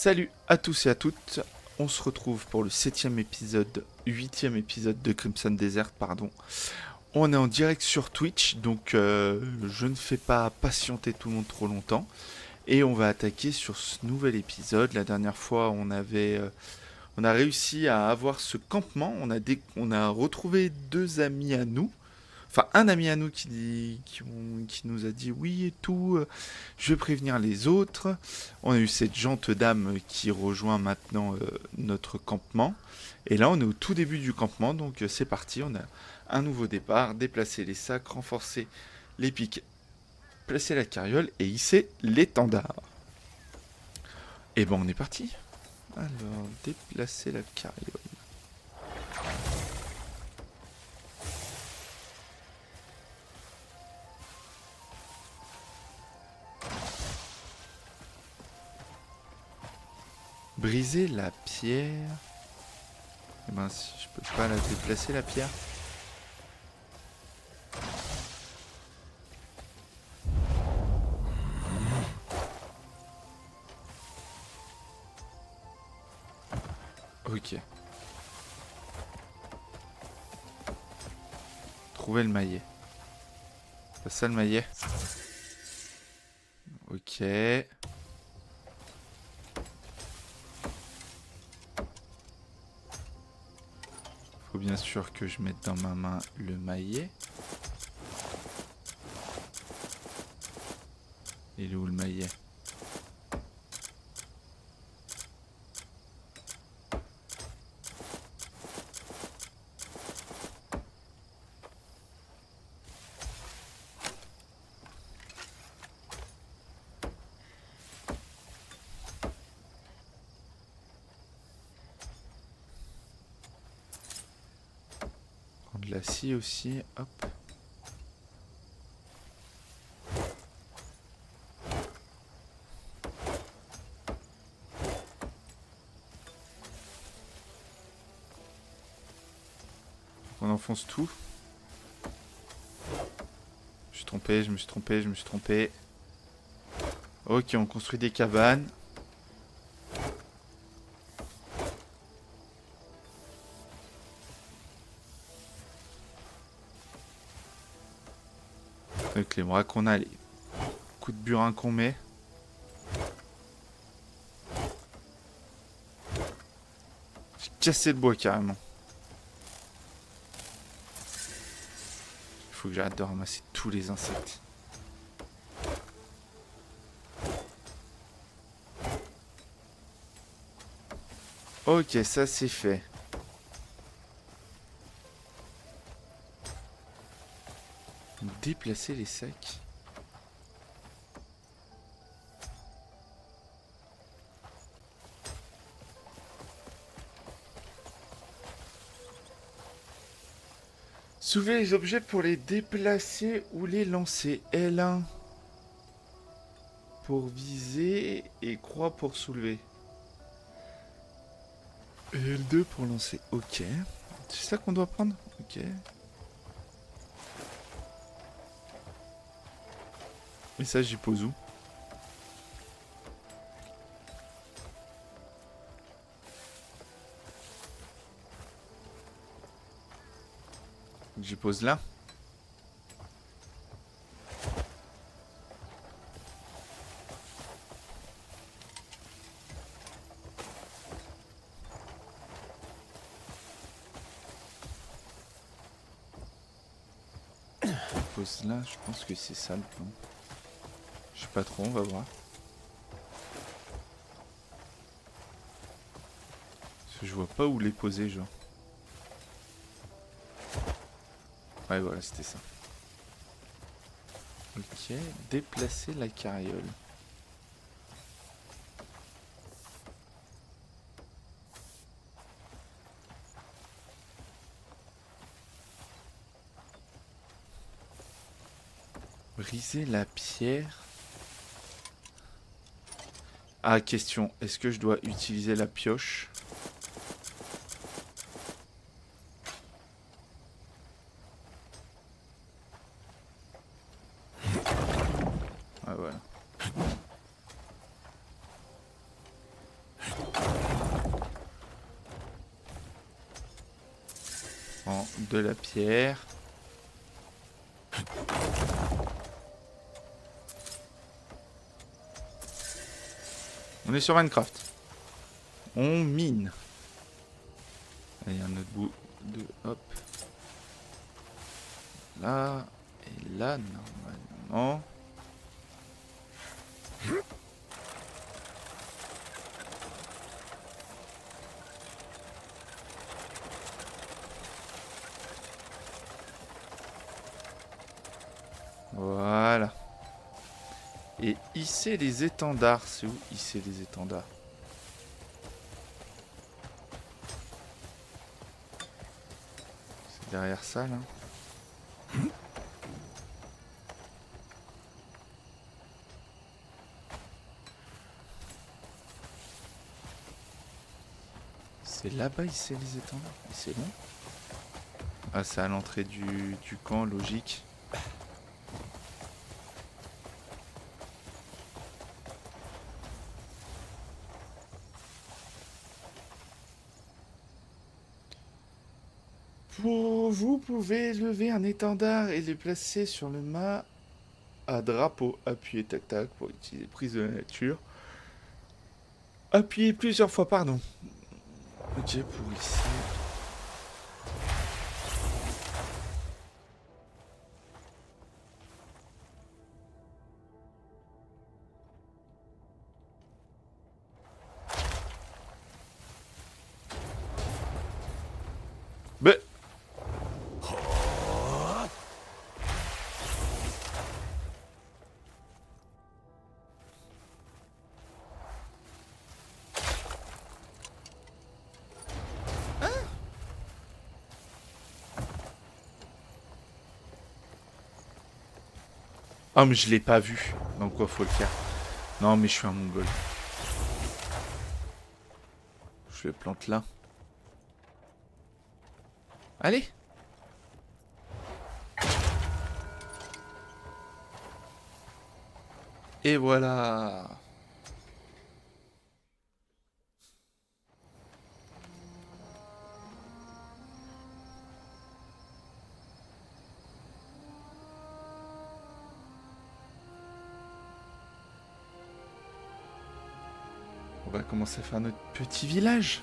Salut à tous et à toutes, on se retrouve pour le 8e épisode de Crimson Desert, pardon. On est en direct sur Twitch, donc je ne fais pas patienter tout le monde trop longtemps. Et on va attaquer sur ce nouvel épisode. La dernière fois, on a réussi à avoir ce campement. On a retrouvé deux amis à nous. Enfin, un ami à nous qui nous a dit oui et tout, je vais prévenir les autres. On a eu cette gente dame qui rejoint maintenant notre campement. Et là, on est au tout début du campement, donc c'est parti. On a un nouveau départ, déplacer les sacs, renforcer les pics, placer la carriole et hisser l'étendard. Et ben, on est parti. Alors, déplacer la carriole. Briser la pierre. Eh ben, si je peux pas la déplacer, la pierre. Ok. Trouver le maillet. C'est ça le maillet. Ok. Faut bien sûr que je mette dans ma main le maillet. Il est où le maillet? Prendre la scie aussi, hop. On enfonce tout. Je me suis trompé. Ok, on construit des cabanes. Avec les bras qu'on a, les coups de burin qu'on met. J'ai cassé le bois carrément. Il faut que j'arrête de ramasser tous les insectes. Ok, ça c'est fait. Déplacer les sacs. Soulevez les objets pour les déplacer ou les lancer. L1 pour viser et croix pour soulever. Et L2 pour lancer. Ok. C'est ça qu'on doit prendre? Ok. Et ça, j'y pose où? J'y pose là. Je pose là, je pense que c'est ça le plan. Je sais pas trop, on va voir. Parce que je vois pas où les poser, genre. Ouais, voilà, c'était ça. Ok, déplacer la carriole. Briser la pierre. Ah, question. Est-ce que je dois utiliser la pioche? Ah, voilà. de la pierre. On est sur Minecraft. On mine. Il y a un autre bout de... Hop. Là. Et là, normalement. Voilà. Et hisser les étendards. C'est où hisser les étendards? C'est derrière ça, là. C'est là-bas hisser les étendards. C'est long. Ah, c'est à l'entrée du camp, logique. Vous pouvez lever un étendard et le placer sur le mât à drapeau. Appuyez tac tac pour utiliser prise de la nature. Appuyez plusieurs fois, pardon. Ok, pour ici. Mais... Ah, mais je l'ai pas vu. Donc quoi, faut le faire. Non, mais je suis un mongol. Je le plante là. Allez. Et voilà. On va commencer à faire notre petit village.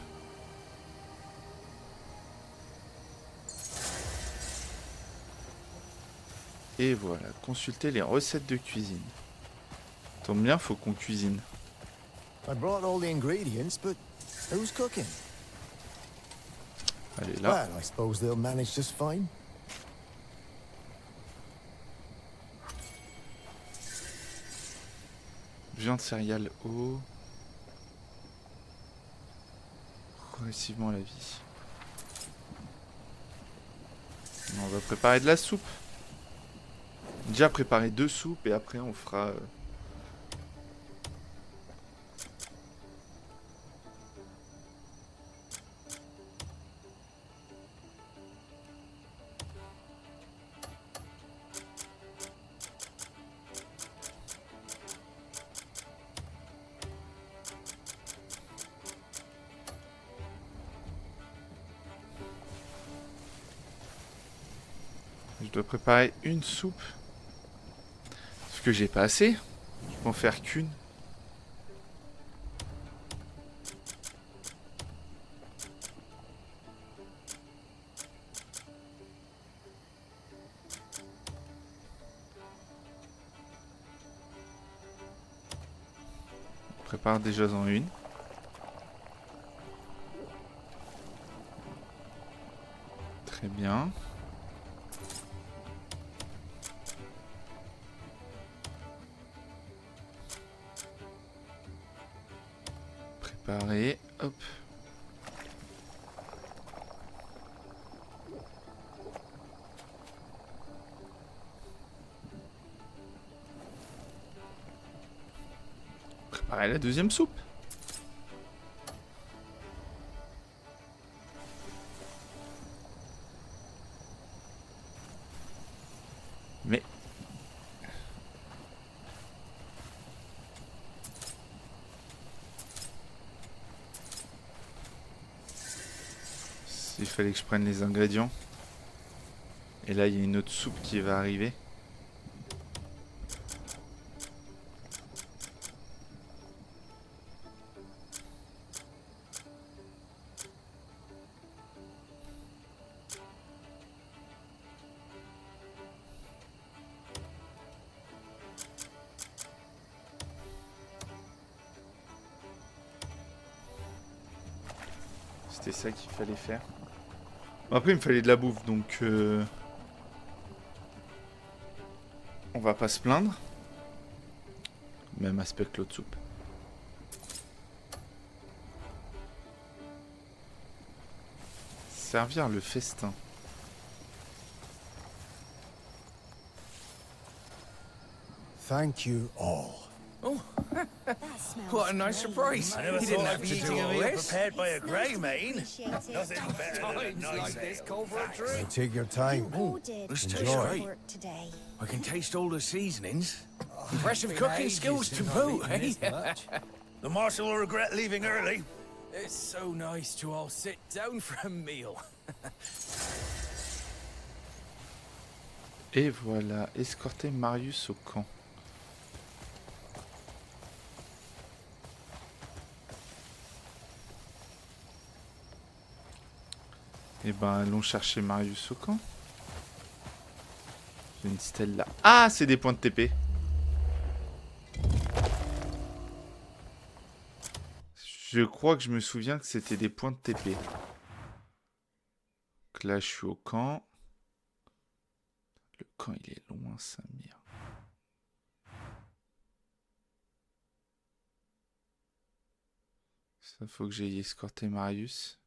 Et voilà, consulter les recettes de cuisine. Tombe bien, faut qu'on cuisine. I brought all the ingredients, but who's cooking? Allez, là. Well, I suppose they'll manage just fine. Viande, céréales, eau. Progressivement la vie. On va préparer de la soupe. Déjà préparer 2 soupes et après on fera... Je dois préparer une soupe. Parce que j'ai pas assez. Je peux en faire qu'une. On prépare déjà en une. Très bien. Préparer. Hop. Préparer la deuxième soupe. Mais... il fallait que je prenne les ingrédients. Et là, il y a une autre soupe qui va arriver. C'était ça qu'il fallait faire. Bon, après, il me fallait de la bouffe, donc... on va pas se plaindre. Même aspect que l'autre soupe. Servir le festin. Thank you all. What a nice surprise. I never He thought didn't I'd have be to do eating a all meal this. prepared by a grey mane. Appreciate Nothing it. better than a Times nice like this ale. call for a So drink. take your time. You all did Let's good taste Enjoy. work today. I can taste all the seasonings. Impressive been cooking ages skills to since I've boot, eaten eh? this much. The marshal will regret leaving early. It's so nice to all sit down for a meal. Et voilà, escorter Marius au camp. Et ben, allons chercher Marius au camp. J'ai une stèle là. Ah, c'est des points de TP. Je crois que je me souviens que c'était des points de TP. Donc là, je suis au camp. Le camp, il est loin, Samir. Ça, faut que j'aille escorter Marius.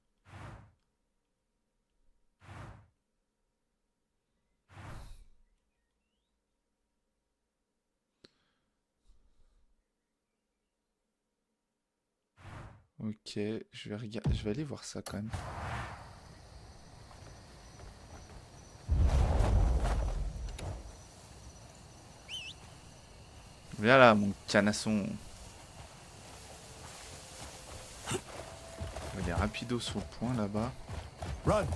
Ok, je vais aller voir ça quand même. Viens là, mon canasson. Il est rapido sur le point là-bas. Run!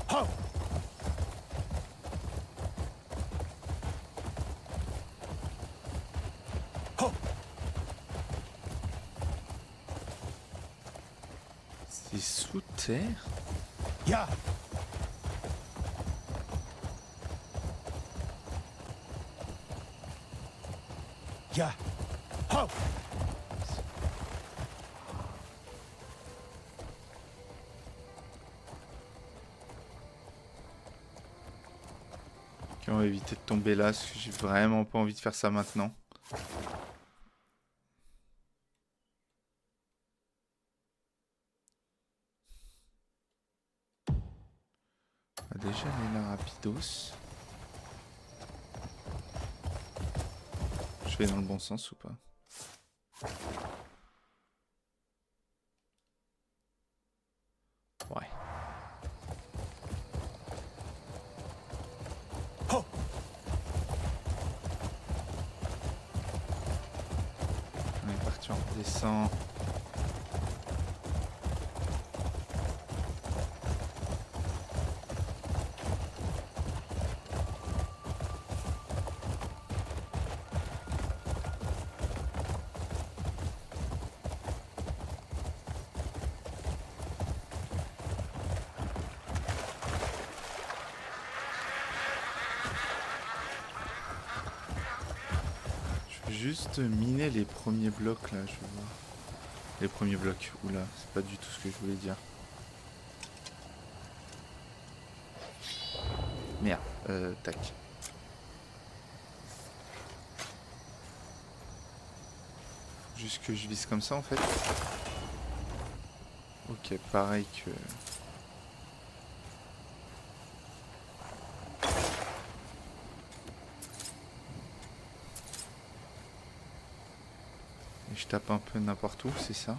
Ho! Ho! C'est sous terre? Yeah! Yeah! Ho! Ok, on va éviter de tomber là, parce que j'ai vraiment pas envie de faire ça maintenant. On va déjà aller là rapidos. Je vais dans le bon sens ou pas? Ouais. Ho! On est parti, on redescend. Je vais juste miner les premiers blocs là, je vais voir. Les premiers blocs, oula, c'est pas du tout ce que je voulais dire. Merde, tac. Juste que je vise comme ça en fait. Ok, pareil que... Et je tape un peu n'importe où, c'est ça?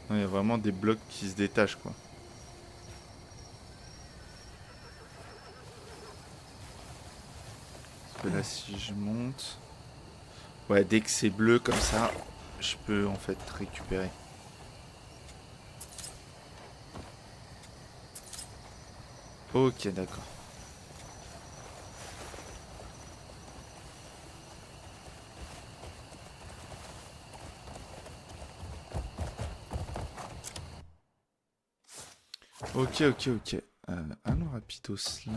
Non, il y a vraiment des blocs qui se détachent quoi. Parce que là si je monte... Ouais, dès que c'est bleu comme ça, je peux en fait récupérer. Ok, d'accord. Ok, ok, ok. Allons rapidos là.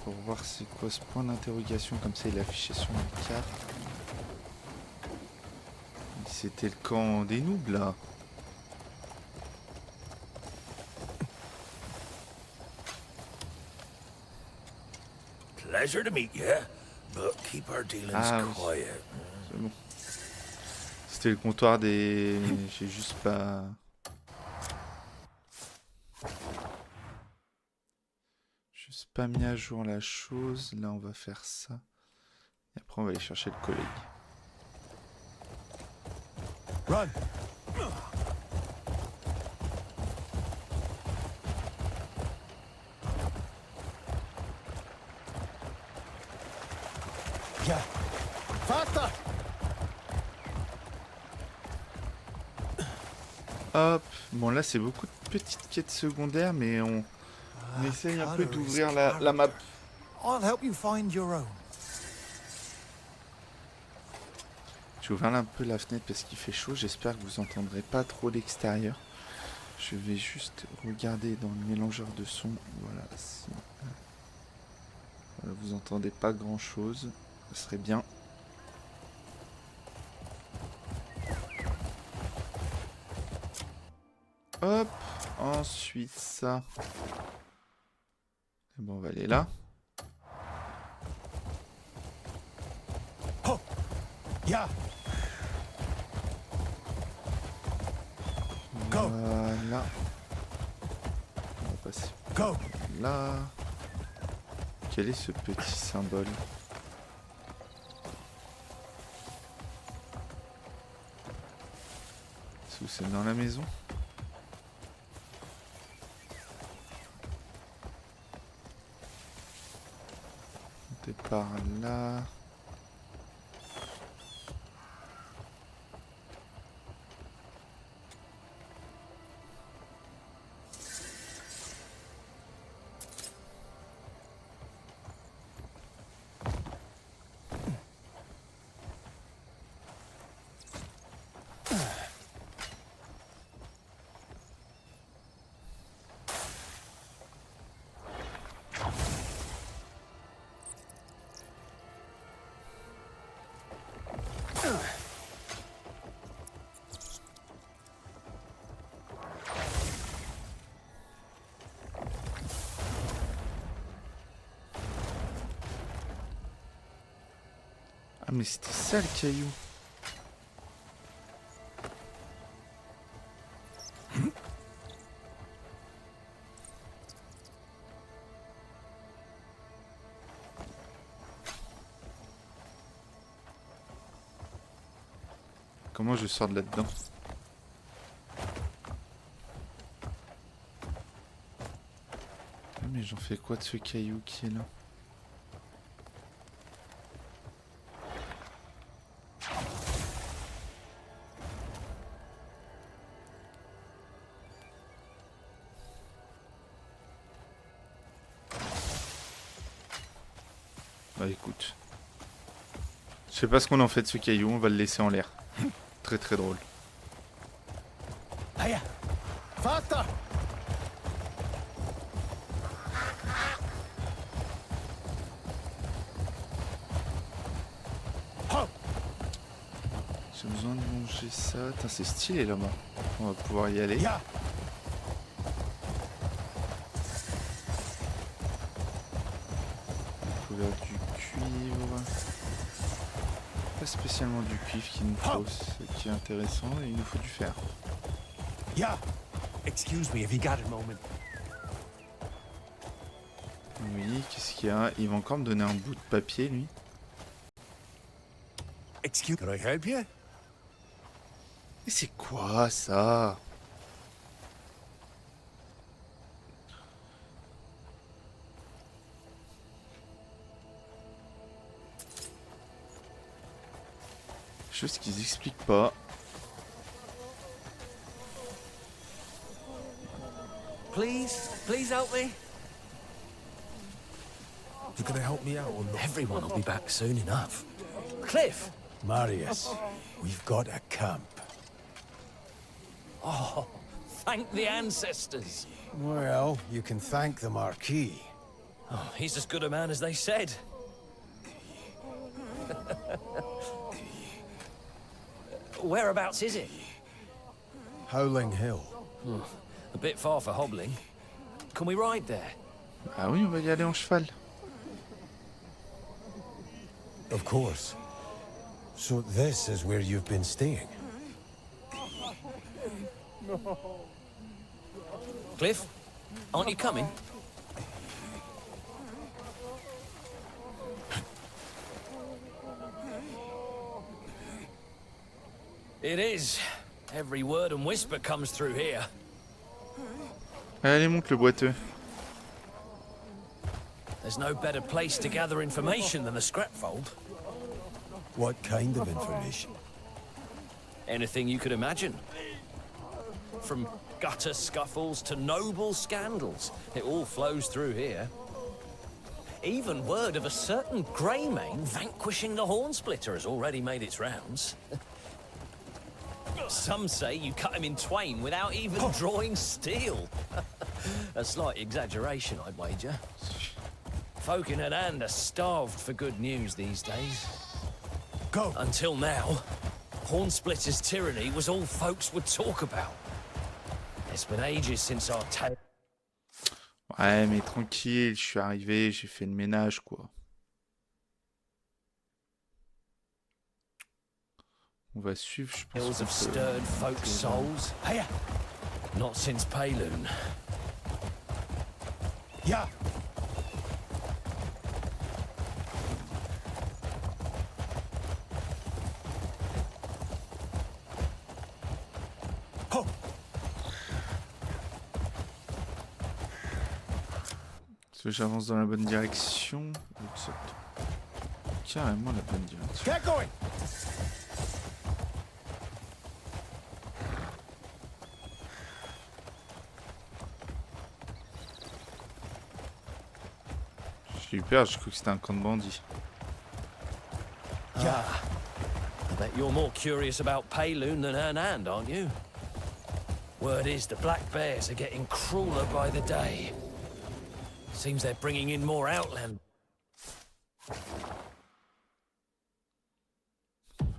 Pour voir c'est quoi ce point d'interrogation, comme ça il est affiché sur la carte. C'était le camp des noobs là. Pleasure to meet you, but keep our dealings Ah oui, quiet. c'est bon. C'était le comptoir des... J'ai juste pas... Juste pas mis à jour la chose. Là on va faire ça. Et après on va aller chercher le collègue. Run! Yeah. Faster! Hop. Bon là c'est beaucoup de petites quêtes secondaires, mais on essaye un peu Connor is d'ouvrir la map. character. I'll help you find your own. J'ai ouvert un peu la fenêtre parce qu'il fait chaud. J'espère que vous entendrez pas trop l'extérieur. Je vais juste regarder dans le mélangeur de son. Voilà, si voilà, vous entendez pas grand chose, ce serait bien. Hop, ensuite ça. Et bon, on va aller là. Oh! Yeah! Go! Voilà. On va passer Go! là. Quel est ce petit symbole? Est-ce que c'est dans la maison? On est par là. Ah mais c'était ça le caillou. Comment je sors de là-dedans? Ah, mais j'en fais quoi de ce caillou qui est là? Bah écoute. Je sais pas ce qu'on en fait de ce caillou, on va le laisser en l'air. Très très drôle. Hiya! Faster! Oh! J'ai besoin de manger ça. Putain, c'est stylé là-bas. On va pouvoir y aller. Yeah! Découvert du cuivre. Pas spécialement du cuivre qu'il nous faut, ce qui est intéressant, et il nous faut du fer. Yeah! Excuse me, have you got a moment? Oui, qu'est-ce qu'il y a? Il va encore me donner un bout de papier, lui. Excuse. Can I help you? Mais c'est quoi ça? Chose qu'ils expliquent pas. Please? Please help me? You gonna help me out or not? Everyone will be back soon enough. Cliff! Marius, we've got a camp. Oh, thank the ancestors. Well, you can thank the Marquis. Oh, he's as good a man as they said. Whereabouts is it? Howling Hill. A bit far for hobbling. Can we ride there? Ah oui, on va y aller en cheval. Of course. So this is where you've been staying? Cliff, aren't you coming? It is. Every word and whisper comes through here. Allez, monte le boiteux. There's no better place to gather information than the scrapfold. What kind of information? Anything you could imagine. From gutter scuffles to noble scandals, it all flows through here. Even word of a certain Greymane vanquishing the Hornsplitter has already made its rounds. Some say you cut him in twain without even drawing steel. A slight exaggeration, I'd wager. Folk in Anand are starved for good news these days. Go! Until now, Hornsplitter's tyranny was all folks would talk about. It's been ages since our tale. Ouais, mais tranquille, je suis arrivé, j'ai fait le ménage, quoi. On va suivre, je pense. Tales have stirred folks' souls. Hey, not since Payloon. Yeah! Est-ce que j'avance dans la bonne direction? Ou que c'est carrément la bonne direction. Get going! J'ai eu peur, j'ai cru que c'était un camp de bandits. Yeah. I bet you're more curious about Payloon than Anand, aren't you? Word is the Black Bears are getting crueler by the day. Seems they're bringing in more outland.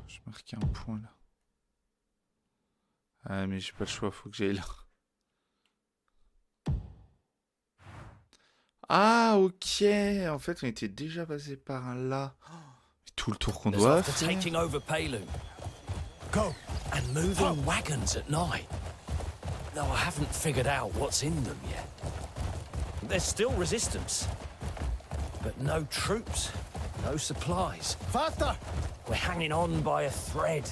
Je marquais un point là. Ah mais j'ai pas le choix, faut que j'aille là. Ah ok, en fait on était déjà passé par là. Tout le tour qu'on There's doit after faire. taking over Payloon Go! and moving wagons at night. Though I haven't figured out what's in them yet. There's still resistance, but no troops, no supplies. Faster! We're hanging on by a thread.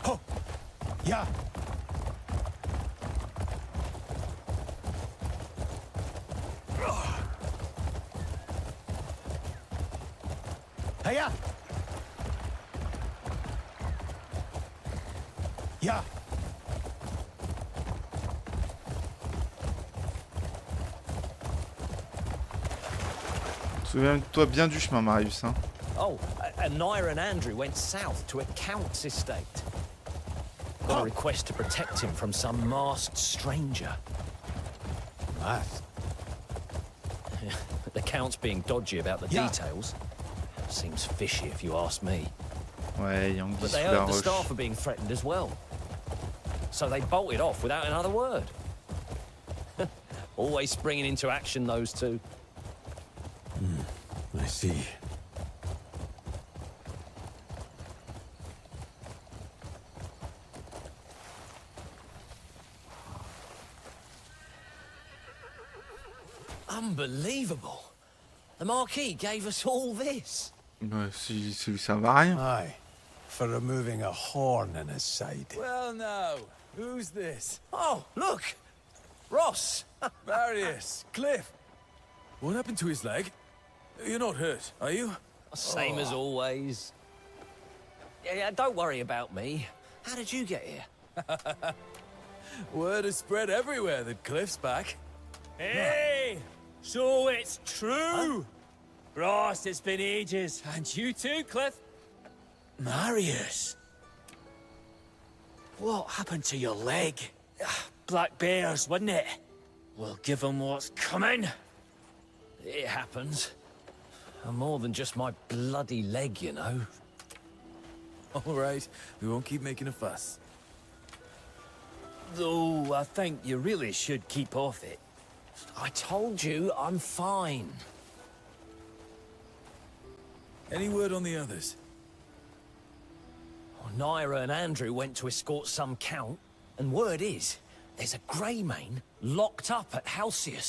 Ho! Yeah! Hiya! Yeah! Souviens-toi bien du chemin, Marius. Hein. Oh, and Nair and Andrew went south to a count's estate. Got a request to protect him from some masked stranger. Masked? The count's being dodgy about the Yeah. details. Seems fishy if you ask me. Ouais, Yangi But sous they la heard the roche. staff are being threatened as well. So they bolted off without another word. Always springing into action, those two. I see. Unbelievable. The Marquis gave us all this. Ouais, si ça va à rien. Aye. For removing a horn in his side. Well, now, who's this? Oh, look! Ross! Marius, Cliff. What happened to his leg? You're not hurt, are you? Same as always. Yeah, don't worry about me. How did you get here? Word has spread everywhere that Cliff's back. Hey! So it's true! Ross, it's been ages. And you too, Cliff. Marius. What happened to your leg? Black bears, wasn't it? We'll give him what's coming. It happens. I'm more than just my bloody leg, you know. All right, we won't keep making a fuss. Though, I think you really should keep off it. I told you I'm fine. Any word on the others? Naira and Andrew went to escort some count, and word is, there's a Greymane locked up at Halcyon.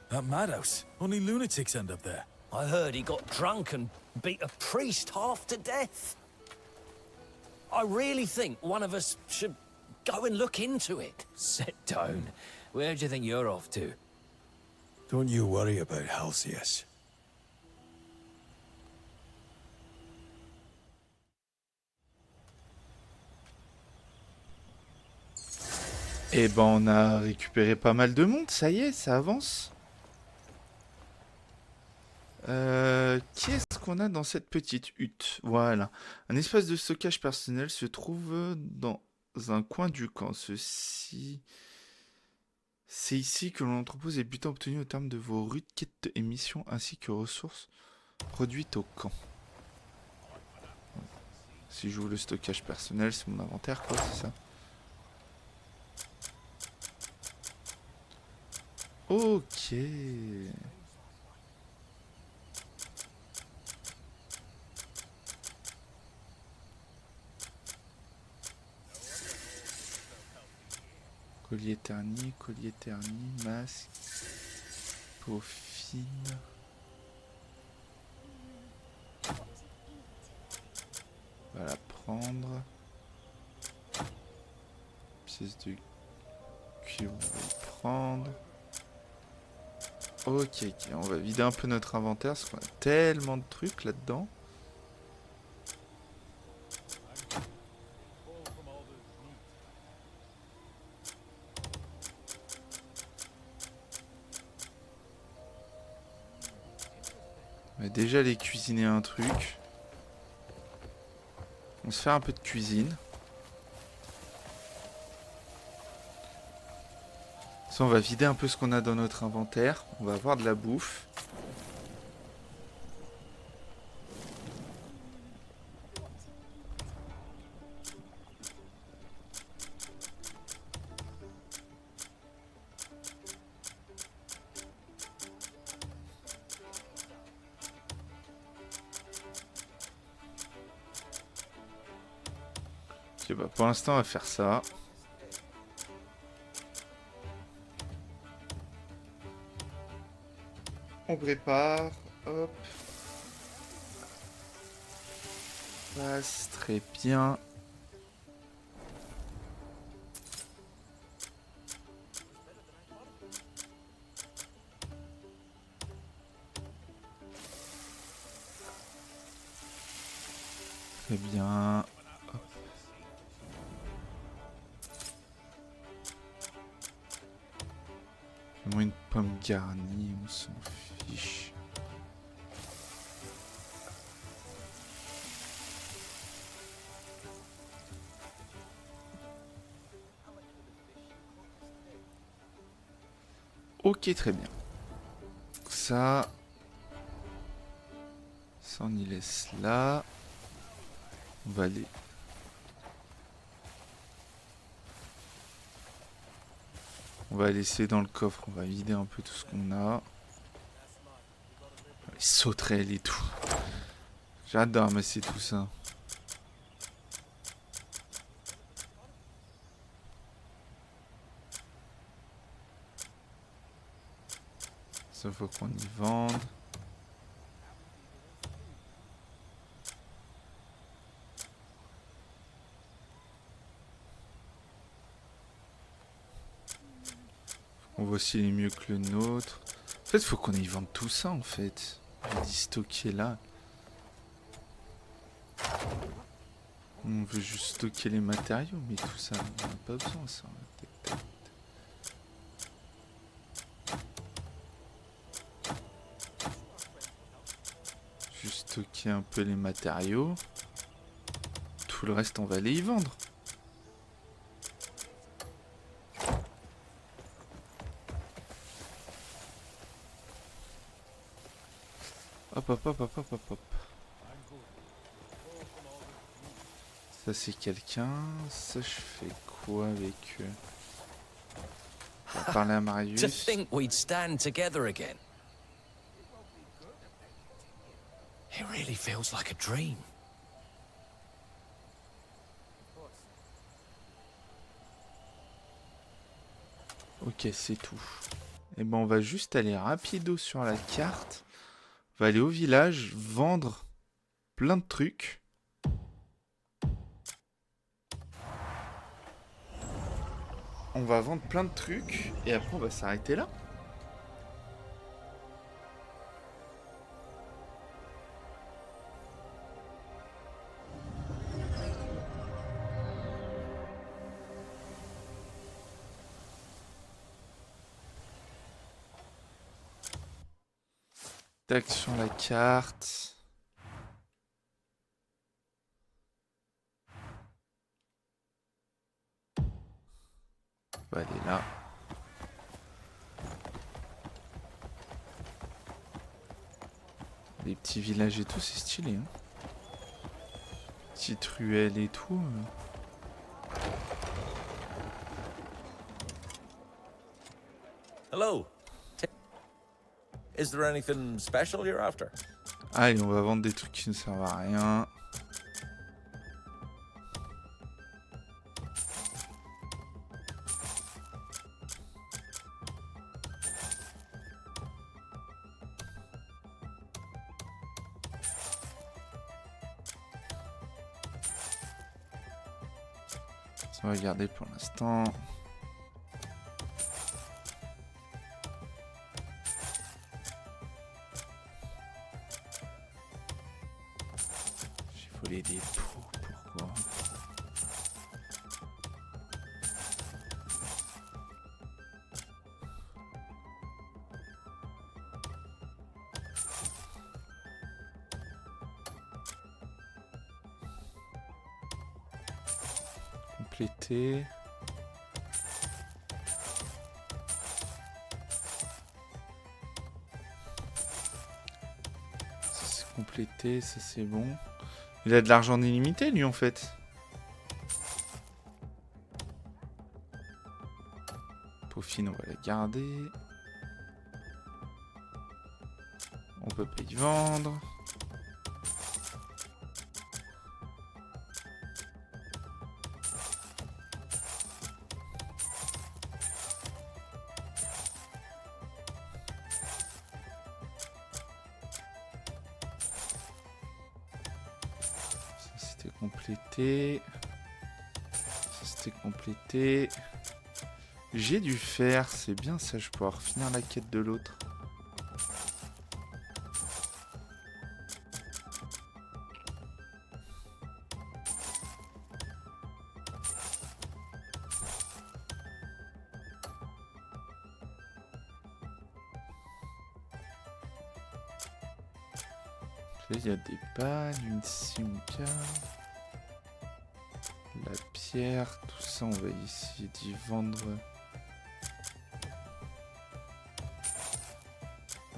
That madhouse. Only lunatics end up there. I heard he got drunk and beat a priest half to death. I really think one of us should go and look into it. Sit down. Where do you think you're off to? Don't you worry about Halcyon. Eh ben, on a récupéré pas mal de monde, ça y est, ça avance. Qu'est-ce qu'on a dans cette petite hutte? Voilà. Un espace de stockage personnel se trouve dans un coin du camp. C'est ici que l'on entrepose les butins obtenus au terme de vos rudes quêtes et missions ainsi que ressources produites au camp. Si j'ouvre le stockage personnel, c'est mon inventaire, quoi, c'est ça? Ok. Collier terni, masque, peau fine. On va la prendre. Pièce de cuivre, on va le prendre. Ok, on va vider un peu notre inventaire parce qu'on a tellement de trucs là-dedans. On va déjà aller cuisiner un truc. On va se faire un peu de cuisine. Ça, on va vider un peu ce qu'on a dans notre inventaire. On va avoir de la bouffe. Ok, bah pour l'instant, on va faire ça. On prépare, hop. Passe, très bien. Très bien. Hop. Fais-moi une pomme garnie, on s'en fiche. Ok, très bien. Ça on y laisse là. On va aller. On va laisser dans le coffre, on va vider un peu tout ce qu'on a. Les sauterelles et tout. J'adore ramasser tout ça. Ça faut qu'on y vende. On voit s'il est mieux que le nôtre. En fait, faut qu'on y vende tout ça, en fait. J'ai dit stocker là. On veut juste stocker les matériaux, mais tout ça, on n'a pas besoin ça. Tac, tac. Juste stocker un peu les matériaux. Tout le reste, on va aller y vendre. Hop, hop, hop, hop, hop, hop, hop. Ça, c'est quelqu'un. Ça, je fais quoi avec eux? On va parler à To Marius. think we'd stand together again. It really feels like a dream. Ok, c'est tout. Et ben, on va juste aller rapido sur la carte. On va aller au village, vendre plein de trucs. On va vendre plein de trucs et après on va s'arrêter là. Tac sur la carte. On va aller là. Les petits villages et tout, c'est stylé. Hein. Petite ruelle et tout. Hello. Is there anything special you're after? Allez, on va vendre des trucs qui ne servent à rien. Ça va garder pour l'instant. J'ai volé des pots, pourquoi? Compléter. Ça c'est complété, ça c'est bon. Il a de l'argent illimité lui en fait. Peaufine, on va la garder. On peut pas y vendre. C'était complété. Ça c'était complété. J'ai du fer, c'est bien ça, je vais pouvoir finir la quête de l'autre. Là, il y a des pannes, une scie, une cave. La pierre, tout ça, on va essayer d'y vendre.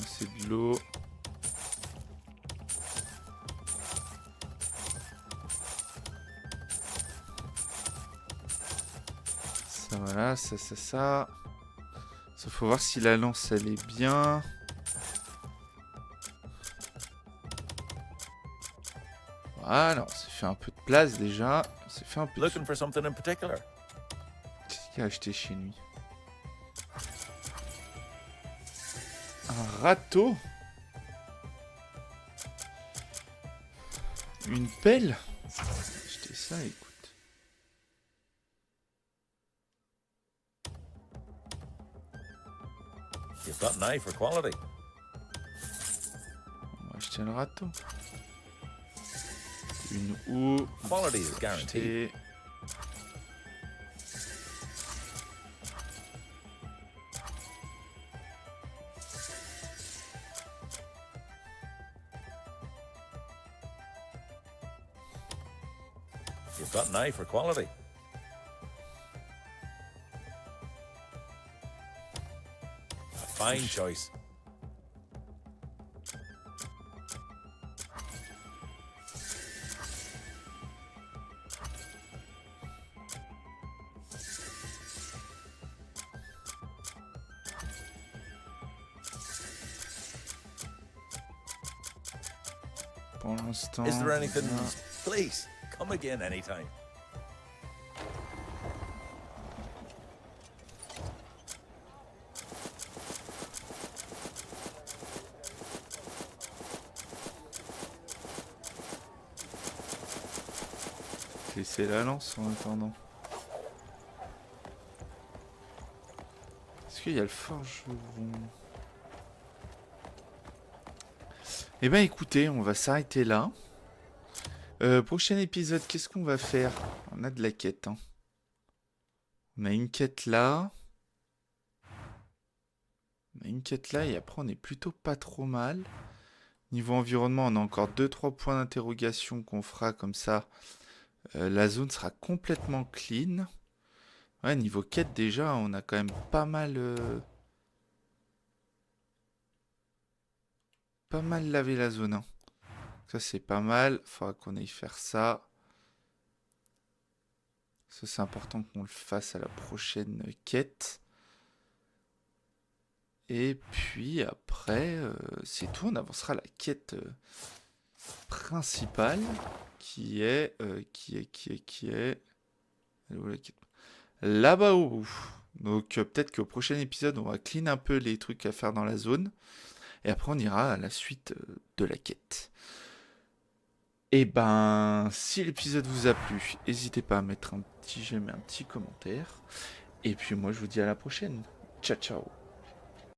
C'est de l'eau. Ça, voilà, ça. Ça, faut voir si la lance, elle est bien. Voilà, on s'est fait un peu de place déjà. On s'est fait un peu de... Looking for something in particular? Qu'est-ce qu'il a acheté chez lui? Un râteau? Une pelle? Acheter ça, écoute. You've got an eye for quality. On va acheter le râteau. Une houe. Quality is guaranteed. Et... You've got an eye for quality. A fine choice. Pour l'instant... Is there anything? voilà. Please, come again anytime. Laisser la lance en attendant. Est-ce qu'il y a le forgeron? Eh ben écoutez, on va s'arrêter là. Prochain épisode, qu'est-ce qu'on va faire? On a de la quête. Hein. On a une quête là. On a une quête là et après on est plutôt pas trop mal. Niveau environnement, on a encore 2-3 points d'interrogation qu'on fera comme ça. La zone sera complètement clean. Ouais, niveau quête déjà, on a quand même pas mal lavé la zone. Hein. Ça c'est pas mal. Faudra qu'on aille faire ça. Ça c'est important qu'on le fasse à la prochaine quête. Et puis après, c'est tout. On avancera à la quête principale. Qui est... Elle est où la quête? Là-bas au bout. Donc peut-être qu'au prochain épisode, on va clean un peu les trucs à faire dans la zone. Et après, on ira à la suite de la quête. Et ben, si l'épisode vous a plu, n'hésitez pas à mettre un petit j'aime et un petit commentaire. Et puis moi, je vous dis à la prochaine. Ciao, ciao.